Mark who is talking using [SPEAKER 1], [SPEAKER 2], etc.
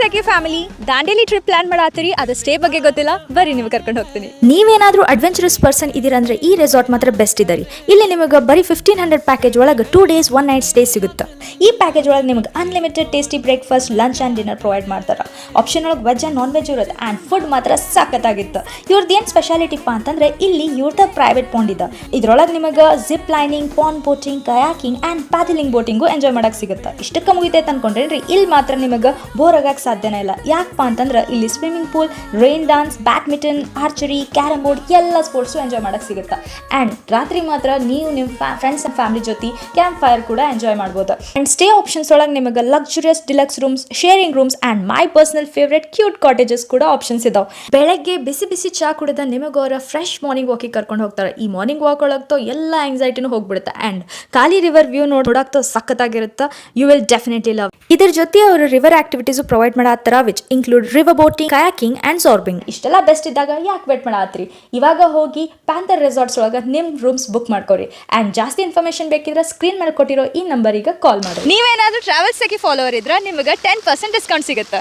[SPEAKER 1] ಸಖಿ family Dandeli trip plan ಮಾಡಾತಿರಿ ಅದು stay ಬಗ್ಗೆ ಗೊತ್ತಿಲ್ಲ ಬರ್ರಿ ನೀವು ಕರ್ಕೊಂಡು ಹೋಗ್ತೀನಿ.
[SPEAKER 2] ನೀವೇನಾದ್ರೂ ಅಡ್ವೆಂಚರಸ್ ಪರ್ಸನ್ ಇದೀರಂದ್ರೆ ಈ ರೆಸಾರ್ಟ್ ಮಾತ್ರ ಬೆಸ್ಟ್ ಇದೆ ರೀ. ಇಲ್ಲಿ ನಿಮಗೆ ಬರೀ 1500 ಪ್ಯಾಕೇಜ್ ಒಳಗೆ 2 days 1 night ಸ್ಟೇ ಸಿಗುತ್ತೆ. ಈ ಪ್ಯಾಕೇಜ್ ಒಳಗೆ ನಿಮಗೆ unlimited tasty breakfast lunch and dinner provide ಮಾಡ್ತಾರೆ. ಆಪ್ಷನ್ ಒಳಗೆ ವೆಜ್ ಆ್ಯಂಡ್ ನಾನ್ ವೆಜ್ ಇರುತ್ತೆ ಆ್ಯಂಡ್ ಫುಡ್ ಮಾತ್ರ ಸಖತ್ತಾಗಿತ್ತು. ಇವ್ರದ್ದು ಏನು ಸ್ಪೆಷಾಲಿಟಿಪ್ಪ ಅಂತಂದ್ರೆ ಇಲ್ಲಿ ಇವ್ರದ್ದು ಪ್ರೈವೇಟ್ ಪಾಂಡ್ ಇದೆ. ಇದ್ರೊಳಗೆ ನಿಮಗೆ ಜಿಪ್ ಲೈನಿಂಗ್, ಪಾನ್ boating, kayaking and paddling boating enjoy ಮಾಡಕ್ಕೆ ಸಿಗುತ್ತೆ. ಇಷ್ಟಕ್ಕೆ ಮುಗಿತೈತೆ ಅನ್ಕೊಂಡ್ರಿ ಇಲ್ಲಿ ಮಾತ್ರ ನಿಮಗೆ ಬೋರ್ ಆಗಕ್ಕೆ ಸಾಧ್ಯನೇ ಇಲ್ಲ. ಯಾಕಪ್ಪ ಅಂತಂದ್ರೆ ಇಲ್ಲಿ swimming pool, rain dance, badminton, archery, carrom board ಎಲ್ಲ ಸ್ಪೋರ್ಟ್ಸು ಎಂಜಾಯ್ ಮಾಡಕ್ಕೆ ಸಿಗುತ್ತೆ. ಆ್ಯಂಡ್ ರಾತ್ರಿ ಮಾತ್ರ ನೀವು ನಿಮ್ಮ ಫ್ರೆಂಡ್ಸ್ ಆ್ಯಂಡ್ ಫ್ಯಾಮಿಲಿ ಜೊತೆ ಕ್ಯಾಂಪ್ ಫೈರ್ ಕೂಡ ಎಂಜಾಯ್ ಮಾಡ್ಬೋದು. ಆ್ಯಂಡ್ ಸ್ಟೇ ಆಪ್ಷನ್ಸ್ ಒಳಗೆ ನಿಮಗೆ luxurious deluxe rooms, sharing rooms and my personal favourite cute cottages ಕೂಡ ಆಪ್ಷನ್ಸ್ ಇದಾವೆ. ಬೆಳಗ್ಗೆ ಬಿಸಿ ಬಿಸಿ ಚಾ ಕುಡಿದ ನಿಮಗೆ ಅವರ ಫ್ರೆಶ್ ಮಾರ್ನಿಂಗ್ ವಾಕಿಗೆ ಕರ್ಕೊಂಡು ಹೋಗ್ತಾರೆ. ಈ ಮಾರ್ನಿಂಗ್ ವಾಕ್ ಒಳಗ್ತೋ ಎಲ್ಲ ಆಂಗ್ಸೈಟಿನೂ ಹೋಗ್ಬಿಡುತ್ತೆ. ಆ್ಯಂಡ್ ಖಾಲಿ ರಿವರ್ ವ್ಯೂ ನೋಡೋಕೆ ಸಖತ್ತಾಗಿರುತ್ತೆ. You will definitely love. ಇದ್ರ ಜೊತೆ ಅವರು ರಿವರ್ ಆಕ್ಟಿವಿಟೀಸು ಪ್ರೊವೈಡ್ ಮಾಡತ್ತಾರ which include river boating, kayaking and zorbing. ಇಷ್ಟೆಲ್ಲ ಬೆಸ್ಟ್ ಇದ್ದಾಗ ಯಾಕೆ ವೇಟ್ ಮಾಡತ್ತೀರಿ? ಇವಾಗ ಹೋಗಿ ಪ್ಯಾಂಥರ್ ರೆಸಾರ್ಟ್ಸ್ ಒಳಗೆ ನಿಮ್ಮ ರೂಮ್ಸ್ ಬುಕ್ ಮಾಡ್ಕೊರಿ. ಆ್ಯಂಡ್ ಜಾಸ್ತಿ ಇನ್ಫಾರ್ಮೇಷನ್ ಬೇಕಿದ್ರೆ ಸ್ಕ್ರೀನ್ ಮೇಲೆ ಕೊಟ್ಟಿರೋ ಈ ನಂಬರಿಗೆ ಕಾಲ್ ಮಾಡಿ.
[SPEAKER 1] ನೀವೇನಾದ್ರೂ ಟ್ರಾವೆಲ್ ಸಖಿ ಫಾಲೋವರ್ ಇದ್ರೆ ನಿಮಗೆ 10% ಡಿಸ್ಕೌಂಟ್ ಸಿಗುತ್ತೆ.